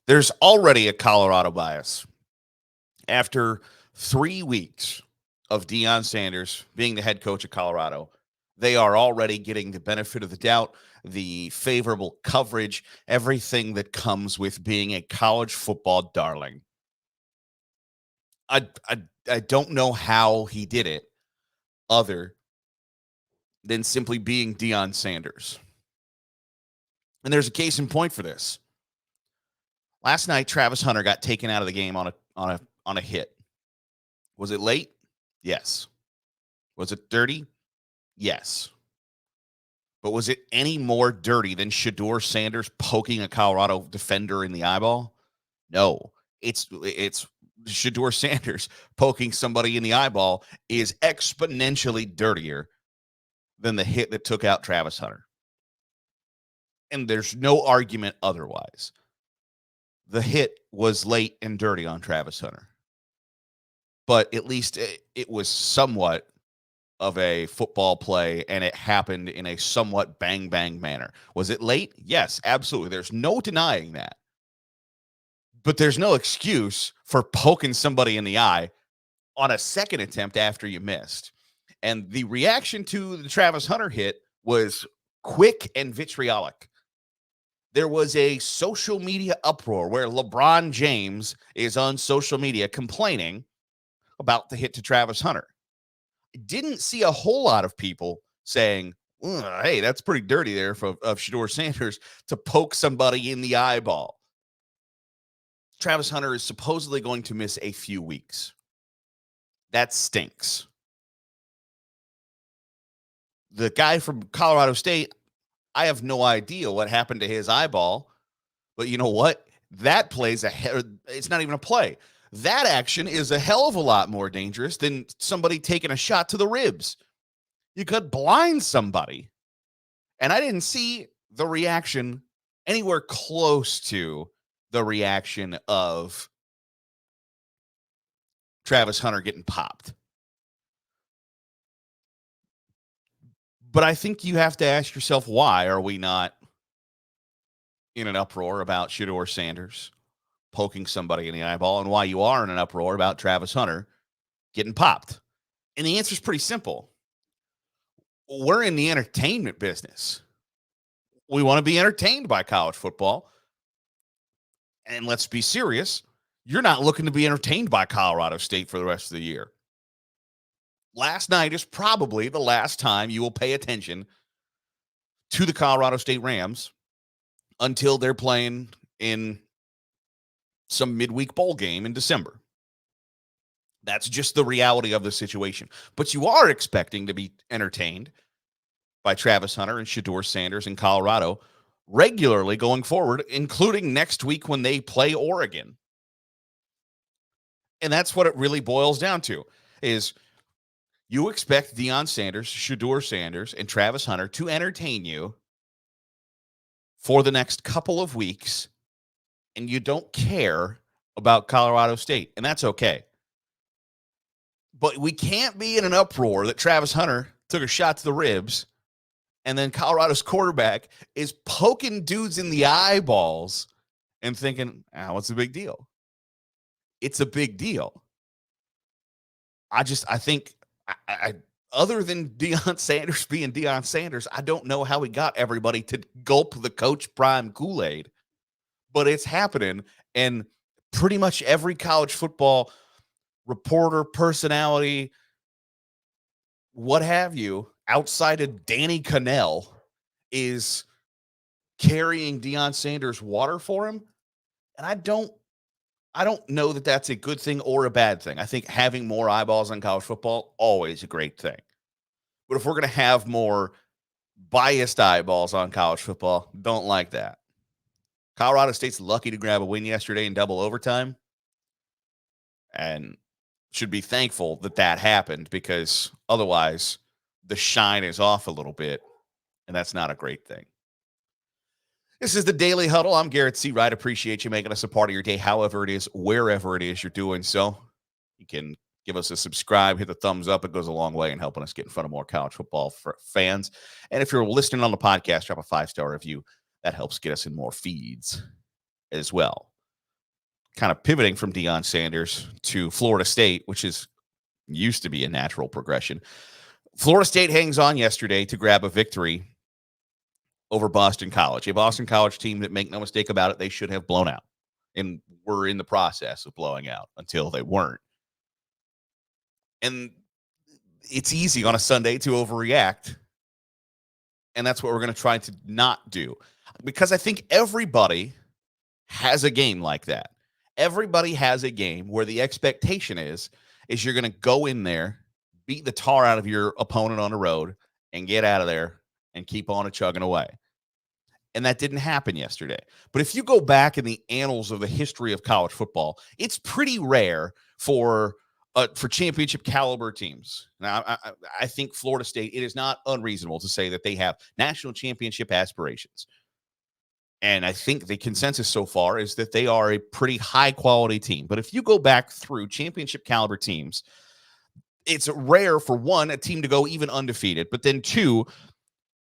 There's already a Colorado bias. After 3 weeks of Deion Sanders being the head coach of Colorado, they are already getting the benefit of the doubt, the favorable coverage, everything that comes with being a college football darling. I don't know how he did it other than simply being Deion Sanders. And there's a case in point for this. Last night, Travis Hunter got taken out of the game on a hit. Was it late? Yes. Was it dirty? Yes. But was it any more dirty than Shedeur Sanders poking a Colorado defender in the eyeball? No. It's Shedeur Sanders poking somebody in the eyeball is exponentially dirtier than the hit that took out Travis Hunter. And there's no argument otherwise. The hit was late and dirty on Travis Hunter. But at least it was somewhat of a football play, and it happened in a somewhat bang-bang manner. Was it late? Yes, absolutely. There's no denying that. But there's no excuse for poking somebody in the eye on a second attempt after you missed. And the reaction to the Travis Hunter hit was quick and vitriolic. There was a social media uproar where LeBron James is on social media complaining about the hit to Travis Hunter. I didn't see a whole lot of people saying, hey, that's pretty dirty there of Shedeur Sanders to poke somebody in the eyeball. Travis Hunter is supposedly going to miss a few weeks. That stinks. The guy from Colorado State, I have no idea what happened to his eyeball, but you know what? That plays it's not even a play. That action is a hell of a lot more dangerous than somebody taking a shot to the ribs. You could blind somebody. And I didn't see the reaction anywhere close to the reaction of Travis Hunter getting popped. But I think you have to ask yourself, why are we not in an uproar about Shedeur Sanders poking somebody in the eyeball, and why you are in an uproar about Travis Hunter getting popped? And the answer is pretty simple. We're in the entertainment business. We want to be entertained by college football. And let's be serious. You're not looking to be entertained by Colorado State for the rest of the year. Last night is probably the last time you will pay attention to the Colorado State Rams until they're playing in some midweek bowl game in December. That's just the reality of the situation. But you are expecting to be entertained by Travis Hunter and Shedeur Sanders in Colorado regularly going forward, including next week when they play Oregon. And that's what it really boils down to, is you expect Deion Sanders, Shedeur Sanders, and Travis Hunter to entertain you for the next couple of weeks, and you don't care about Colorado State, and that's okay. But we can't be in an uproar that Travis Hunter took a shot to the ribs, and then Colorado's quarterback is poking dudes in the eyeballs and thinking, what's the big deal? It's a big deal. I think other than Deion Sanders being Deion Sanders, I don't know how he got everybody to gulp the Coach Prime Kool-Aid, but it's happening. And pretty much every college football reporter, personality, what have you, outside of Danny Cannell, is carrying Deion Sanders' water for him. And I don't know that that's a good thing or a bad thing. I think having more eyeballs on college football, always a great thing. But if we're going to have more biased eyeballs on college football, don't like that. Colorado State's lucky to grab a win yesterday in double overtime, and should be thankful that that happened, because otherwise the shine is off a little bit, and that's not a great thing. This is the Daily Huddle. I'm Garrett C. Wright. Appreciate you making us a part of your day, however it is, wherever it is you're doing so. You can give us a subscribe, hit the thumbs up. It goes a long way in helping us get in front of more college football fans. And if you're listening on the podcast, drop a 5-star review. That helps get us in more feeds as well. kind of pivoting from Deion Sanders to Florida State, which used to be a natural progression. Florida State hangs on yesterday to grab a victory over Boston College, a Boston College team that, make no mistake about it, they should have blown out and were in the process of blowing out until they weren't. And it's easy on a Sunday to overreact. And that's what we're going to try to not do, because I think everybody has a game like that. Everybody has a game where the expectation is you're going to go in there, beat the tar out of your opponent on the road, and get out of there and keep on chugging away. And that didn't happen yesterday. But if you go back in the annals of the history of college football, it's pretty rare for championship caliber teams. Now, I think Florida State, it is not unreasonable to say that they have national championship aspirations. And I think the consensus so far is that they are a pretty high quality team. But if you go back through championship caliber teams, it's rare for one, a team to go even undefeated, but then two,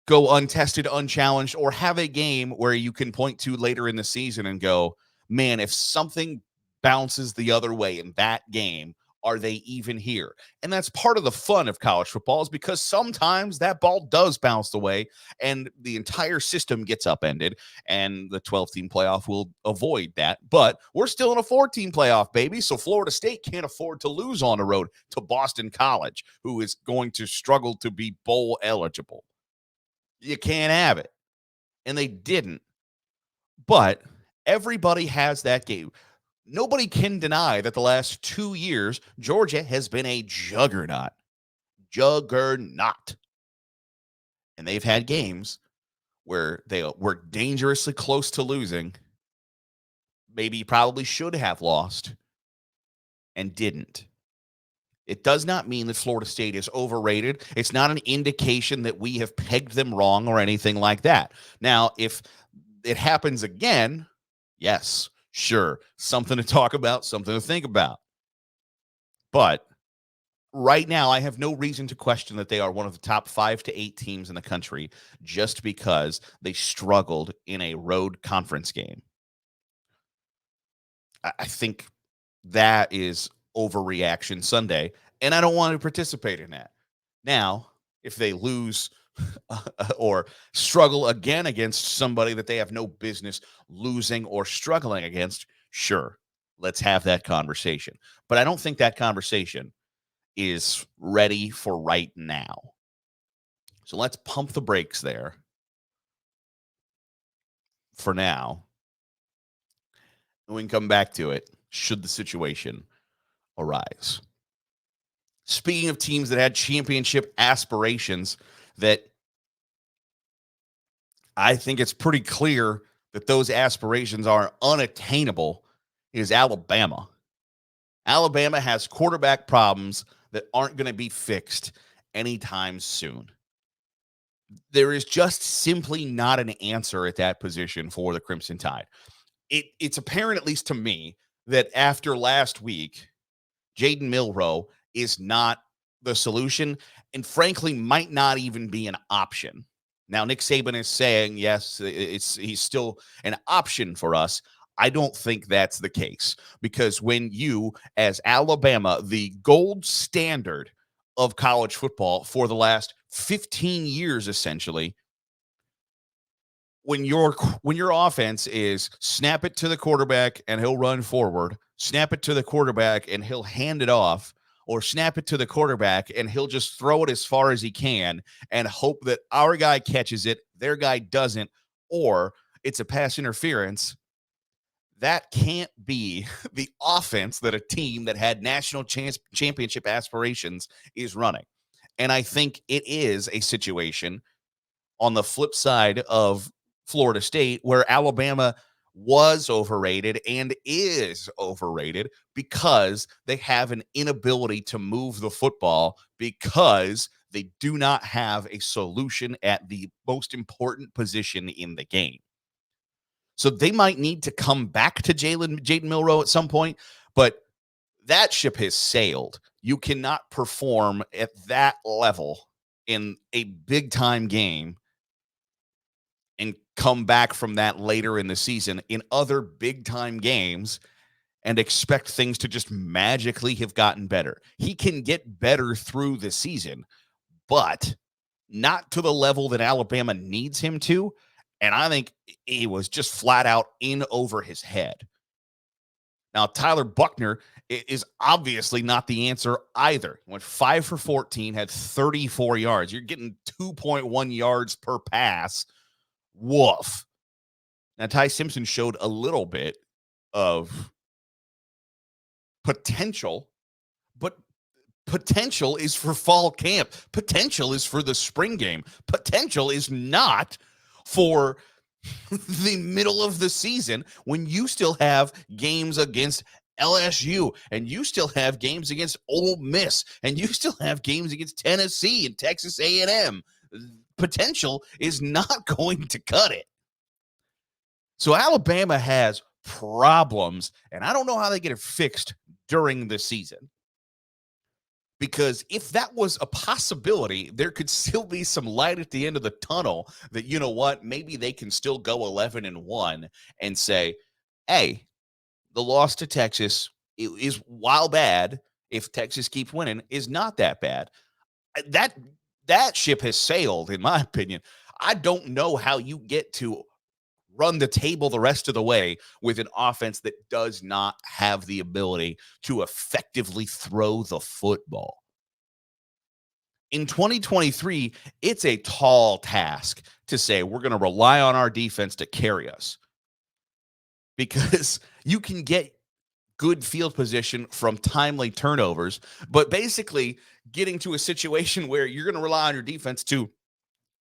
go untested, unchallenged, or have a game where you can point to later in the season and go, man, if something bounces the other way in that game, are they even here? And that's part of the fun of college football, is because sometimes that ball does bounce the way and the entire system gets upended, and the 12-team playoff will avoid that. But we're still in a 4-team playoff, baby. So Florida State can't afford to lose on the road to Boston College, who is going to struggle to be bowl eligible. You can't have it. And they didn't. But everybody has that game. Nobody can deny that the last 2 years, Georgia has been a juggernaut. Juggernaut. And they've had games where they were dangerously close to losing. Maybe probably should have lost and didn't. It does not mean that Florida State is overrated. It's not an indication that we have pegged them wrong or anything like that. Now, if it happens again, yes, sure, something to talk about, something to think about. But right now, I have no reason to question that they are one of the top 5 to 8 teams in the country just because they struggled in a road conference game. I think that is overreaction Sunday, and I don't want to participate in that. Now, if they lose or struggle again against somebody that they have no business losing or struggling against, sure, let's have that conversation. But I don't think that conversation is ready for right now. So let's pump the brakes there for now. And we can come back to it should the situation arise. Speaking of teams that had championship aspirations, that I think it's pretty clear that those aspirations are unattainable, is Alabama. Alabama has quarterback problems that aren't going to be fixed anytime soon. There is just simply not an answer at that position for the Crimson Tide. It's apparent, at least to me, that after last week, Jaden Milroe is not the solution and frankly might not even be an option. Now, Nick Saban is saying, yes, he's still an option for us. I don't think that's the case, because when you, as Alabama, the gold standard of college football for the last 15 years, essentially, when your offense is snap it to the quarterback and he'll run forward, snap it to the quarterback and he'll hand it off, or snap it to the quarterback and he'll just throw it as far as he can and hope that our guy catches it, their guy doesn't, or it's a pass interference, that can't be the offense that a team that had national championship aspirations is running. And I think it is a situation on the flip side of Florida State where Alabama was overrated and is overrated because they have an inability to move the football, because they do not have a solution at the most important position in the game. So they might need to come back to Jaden Milroe at some point, but that ship has sailed. You cannot perform at that level in a big time game and come back from that later in the season in other big time games and expect things to just magically have gotten better. He can get better through the season, but not to the level that Alabama needs him to. And I think he was just flat out in over his head. Now, Tyler Buckner is obviously not the answer either. He went 5 for 14, had 34 yards. You're getting 2.1 yards per pass. Woof. Now, Ty Simpson showed a little bit of potential, but potential is for fall camp. Potential is for the spring game. Potential is not for the middle of the season when you still have games against LSU and you still have games against Ole Miss and you still have games against Tennessee and Texas A&M. Potential is not going to cut it. So Alabama has problems, and I don't know how they get it fixed during the season. Because if that was a possibility, there could still be some light at the end of the tunnel that, you know what, maybe they can still go 11-1 and say, hey, the loss to Texas is, while bad, if Texas keeps winning, is not that bad. That ship has sailed, in my opinion. I don't know how you get to run the table the rest of the way with an offense that does not have the ability to effectively throw the football. In 2023, it's a tall task to say we're going to rely on our defense to carry us, because you can get good field position from timely turnovers, but basically getting to a situation where you're going to rely on your defense to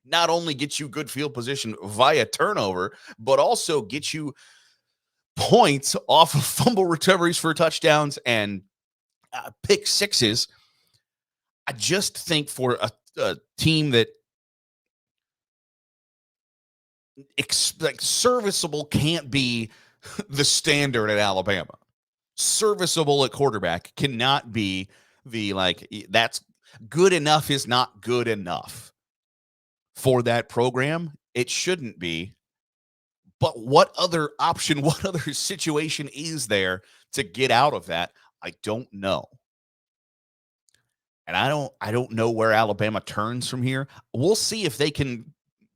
not only get you good field position via turnover, but also get you points off of fumble recoveries for touchdowns and pick sixes. I just think for a team that like serviceable can't be the standard at Alabama. Serviceable at quarterback cannot be that's good enough is not good enough for that program. It shouldn't be. But what other option, what other situation is there to get out of that? I don't know. And I don't know where Alabama turns from here. We'll see if they can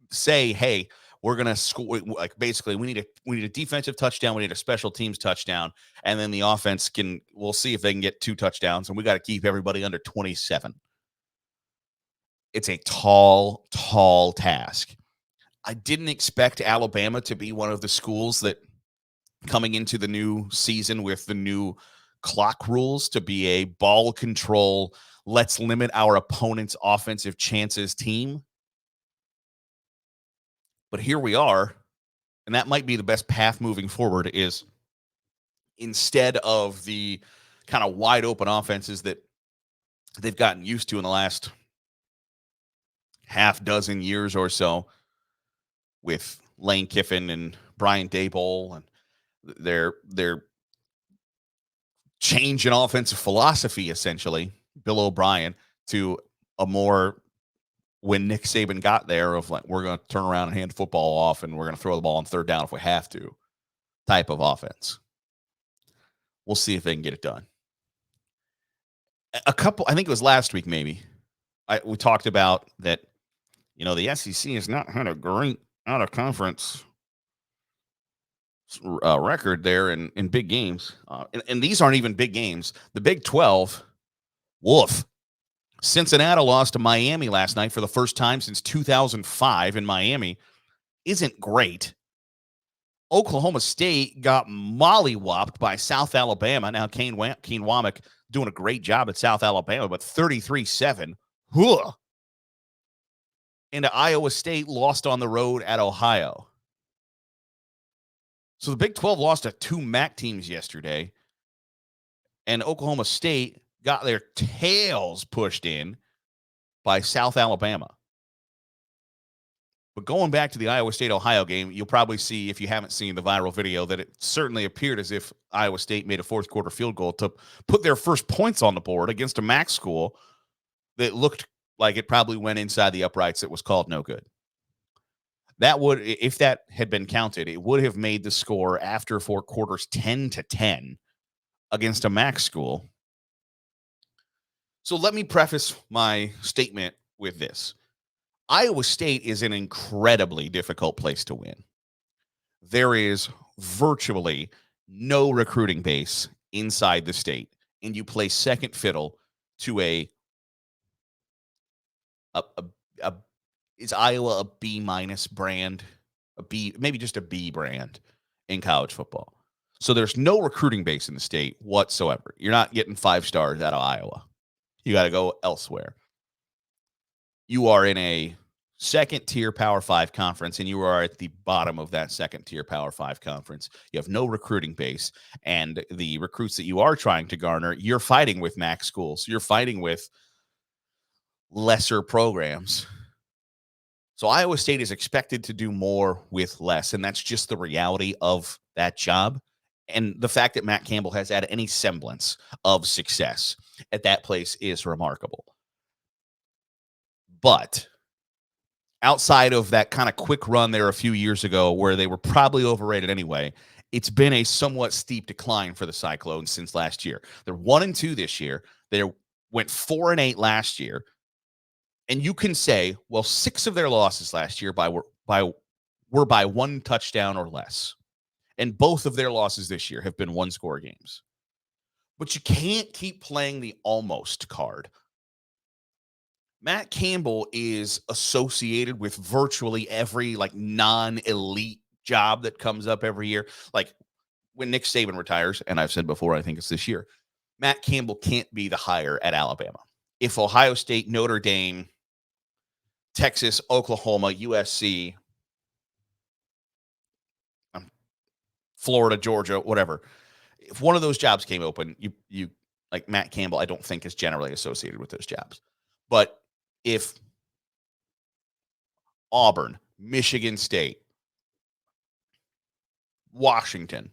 say, hey, we're going to score. Like, basically, we need a defensive touchdown. We need a special teams touchdown. And then the offense we'll see if they can get 2 touchdowns. And we got to keep everybody under 27. It's a tall, tall task. I didn't expect Alabama to be one of the schools that, coming into the new season with the new clock rules, to be a ball control, let's limit our opponent's offensive chances team. But here we are, and that might be the best path moving forward, is instead of the kind of wide open offenses that they've gotten used to in the last half dozen years or so with Lane Kiffin and Brian Daboll and their change in offensive philosophy, essentially, Bill O'Brien, to a more, when Nick Saban got there, of like, we're going to turn around and hand football off and we're going to throw the ball on 3rd down if we have to, type of offense. We'll see if they can get it done. I think it was last week, maybe, we talked about that, the SEC has not had a great out-of-conference record there in big games. And these aren't even big games. The Big 12, woof. Cincinnati lost to Miami last night for the first time since 2005 in Miami. Isn't great. Oklahoma State got mollywopped by South Alabama. Now, Kane Womack doing a great job at South Alabama, but 33-7. And Iowa State lost on the road at Ohio. So the Big 12 lost to 2 MAC teams yesterday, and Oklahoma State got their tails pushed in by South Alabama. But going back to the Iowa State-Ohio game, you'll probably see, if you haven't seen the viral video, that it certainly appeared as if Iowa State made a 4th quarter field goal to put their first points on the board against a MAC school that looked like it probably went inside the uprights. It was called no good. That would, if that had been counted, it would have made the score after 4 quarters 10-10. against a MAC school. So let me preface my statement with this. Iowa State is an incredibly difficult place to win. There is virtually no recruiting base inside the state, and you play second fiddle to a, a, a is Iowa a B minus brand, a B, maybe just a B brand in college football. So there's no recruiting base in the state whatsoever. You're not getting 5 stars out of Iowa. You got to go elsewhere. You are in a second tier Power 5 conference, and you are at the bottom of that second tier Power 5 conference. You have no recruiting base, and the recruits that you are trying to garner, you're fighting with MAC schools. You're fighting with lesser programs. So Iowa State is expected to do more with less, and that's just the reality of that job. And the fact that Matt Campbell has had any semblance of success at that place is remarkable. But outside of that kind of quick run there a few years ago where they were probably overrated anyway, it's been a somewhat steep decline for the Cyclones since last year. They're 1-2 this year. They went 4-8 last year. And you can say, well, 6 of their losses last year were by 1 touchdown or less. And both of their losses this year have been 1-score games. But you can't keep playing the almost card. Matt Campbell is associated with virtually every non-elite job that comes up every year. Like when Nick Saban retires, and I've said before, I think it's this year, Matt Campbell can't be the hire at Alabama. If Ohio State, Notre Dame, Texas, Oklahoma, USC, Florida, Georgia, whatever, if one of those jobs came open, you like Matt Campbell, I don't think is generally associated with those jobs. But if Auburn, Michigan State, Washington,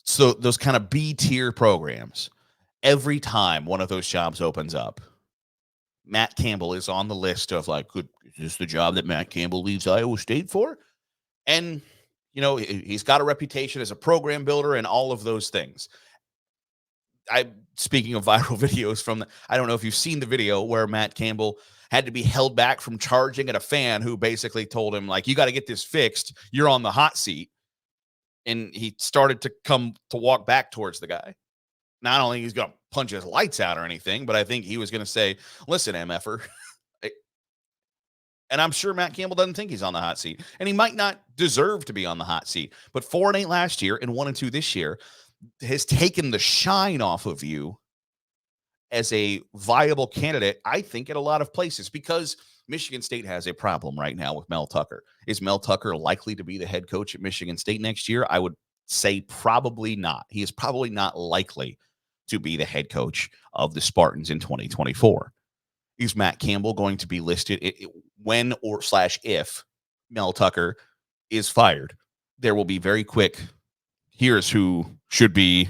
so those kind of B tier programs, every time one of those jobs opens up, Matt Campbell is on the list of is this the job that Matt Campbell leaves Iowa State for? And, he's got a reputation as a program builder and all of those things. Speaking of viral videos I don't know if you've seen the video where Matt Campbell had to be held back from charging at a fan who basically told him, you got to get this fixed. You're on the hot seat. And he started to walk back towards the guy. Not only he's going to punch his lights out or anything, but I think he was going to say, listen, MFer. And I'm sure Matt Campbell doesn't think he's on the hot seat. And he might not deserve to be on the hot seat. But 4-8 last year and 1-2 this year has taken the shine off of you as a viable candidate, I think, at a lot of places, because Michigan State has a problem right now with Mel Tucker. Is Mel Tucker likely to be the head coach at Michigan State next year? I would say probably not. He is probably not likely to be the head coach of the Spartans in 2024. Is Matt Campbell going to be listed when if Mel Tucker is fired? There will be very quick, here's who should be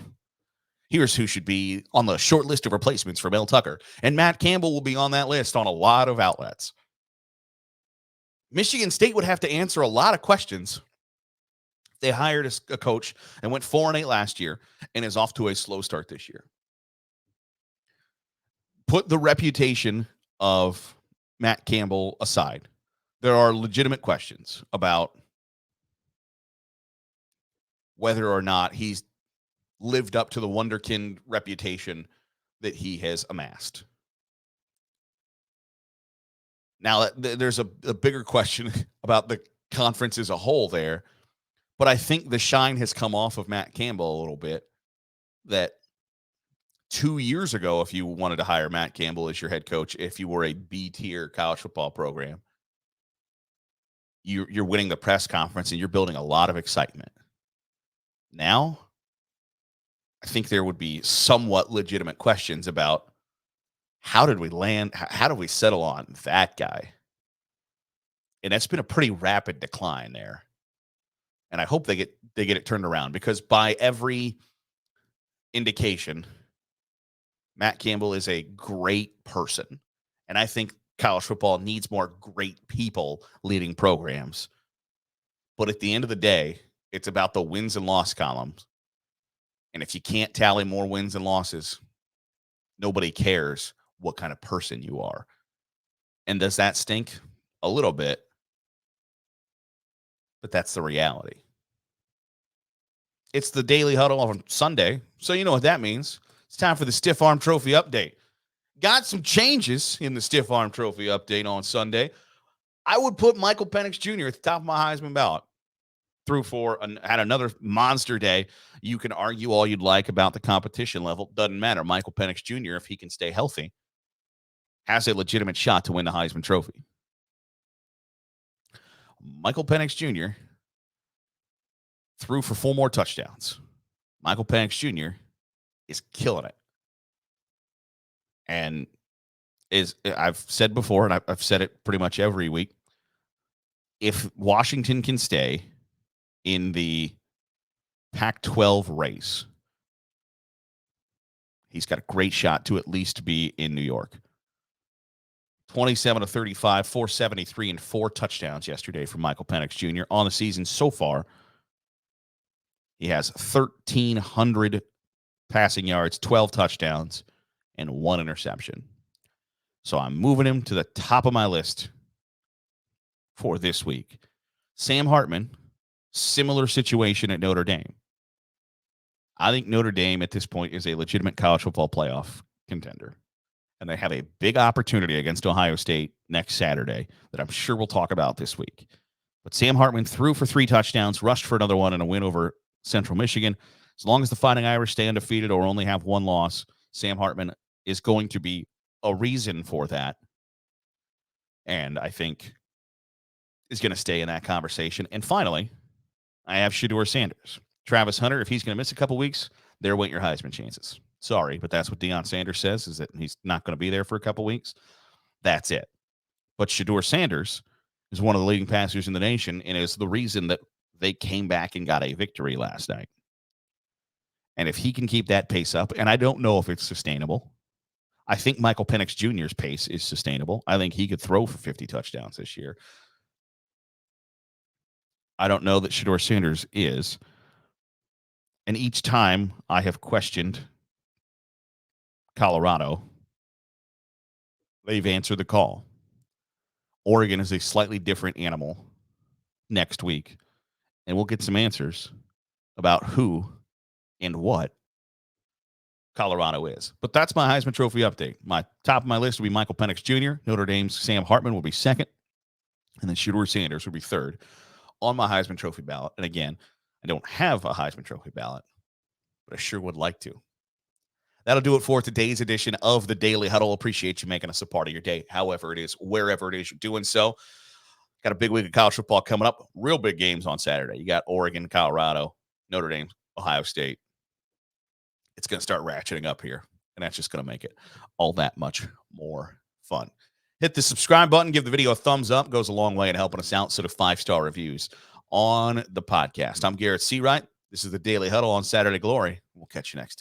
on the short list of replacements for Mel Tucker. And Matt Campbell will be on that list on a lot of outlets. Michigan State would have to answer a lot of questions. They hired a coach and went 4-8 last year and is off to a slow start this year. Put the reputation of Matt Campbell aside. There are legitimate questions about whether or not he's lived up to the wonderkind reputation that he has amassed. Now, there's a bigger question about the conference as a whole there, but I think the shine has come off of Matt Campbell a little bit. That 2 years ago, if you wanted to hire Matt Campbell as your head coach, if you were a B-tier college football program, you're winning the press conference and you're building a lot of excitement. Now, I think there would be somewhat legitimate questions about how did we land? How do we settle on that guy? And that's been a pretty rapid decline there. And I hope they get it turned around, because by every indication, Matt Campbell is a great person. And I think college football needs more great people leading programs. But at the end of the day, it's about the wins and loss columns. And if you can't tally more wins and losses, nobody cares what kind of person you are. And does that stink? A little bit. But that's the reality. It's the Daily Huddle on Sunday, so you know what that means. It's time for the Stiffarm Trophy update. Got some changes in the Stiffarm Trophy update on Sunday. I would put Michael Penix Jr. at the top of my Heisman ballot. Had another monster day. You can argue all you'd like about the competition level. Doesn't matter. Michael Penix Jr., if he can stay healthy, has a legitimate shot to win the Heisman Trophy. Michael Penix Jr. threw for 4 more touchdowns. Michael Penix Jr. is killing it. And I've said before, and I've said it pretty much every week, if Washington can stay in the Pac-12 race, he's got a great shot to at least be in New York. 27 of 35, 473, and 4 touchdowns yesterday from Michael Penix Jr. On the season so far, he has 1,300 passing yards, 12 touchdowns, and 1 interception. So I'm moving him to the top of my list for this week. Sam Hartman, similar situation at Notre Dame. I think Notre Dame at this point is a legitimate college football playoff contender. And they have a big opportunity against Ohio State next Saturday that I'm sure we'll talk about this week. But Sam Hartman threw for 3 touchdowns, rushed for another one, and a win over Central Michigan. As long as the Fighting Irish stay undefeated or only have 1 loss, Sam Hartman is going to be a reason for that. And I think is going to stay in that conversation. And finally, I have Shedeur Sanders. Travis Hunter, if he's going to miss a couple weeks, there went your Heisman chances. Sorry, but that's what Deion Sanders says, is that he's not going to be there for a couple weeks. That's it. But Shedeur Sanders is one of the leading passers in the nation and is the reason that they came back and got a victory last night. And if he can keep that pace up, and I don't know if it's sustainable, I think Michael Penix Jr.'s pace is sustainable. I think he could throw for 50 touchdowns this year. I don't know that Shedeur Sanders is. And each time I have questioned Colorado, they've answered the call. Oregon is a slightly different animal next week. And we'll get some answers about who and what Colorado is. But that's my Heisman Trophy update. My top of my list will be Michael Penix Jr. Notre Dame's Sam Hartman will be second. And then Shedeur Sanders will be third on my Heisman Trophy ballot. And again, I don't have a Heisman Trophy ballot, but I sure would like to. That'll do it for today's edition of the Daily Huddle. Appreciate you making us a part of your day, however it is, wherever it is you're doing so. Got a big week of college football coming up. Real big games on Saturday. You got Oregon, Colorado, Notre Dame, Ohio State. It's going to start ratcheting up here, and that's just going to make it all that much more fun. Hit the subscribe button. Give the video a thumbs up. Goes a long way in helping us out. So do 5-star reviews on the podcast. I'm Garrett Seawright. This is the Daily Huddle on Saturday Glory. We'll catch you next time.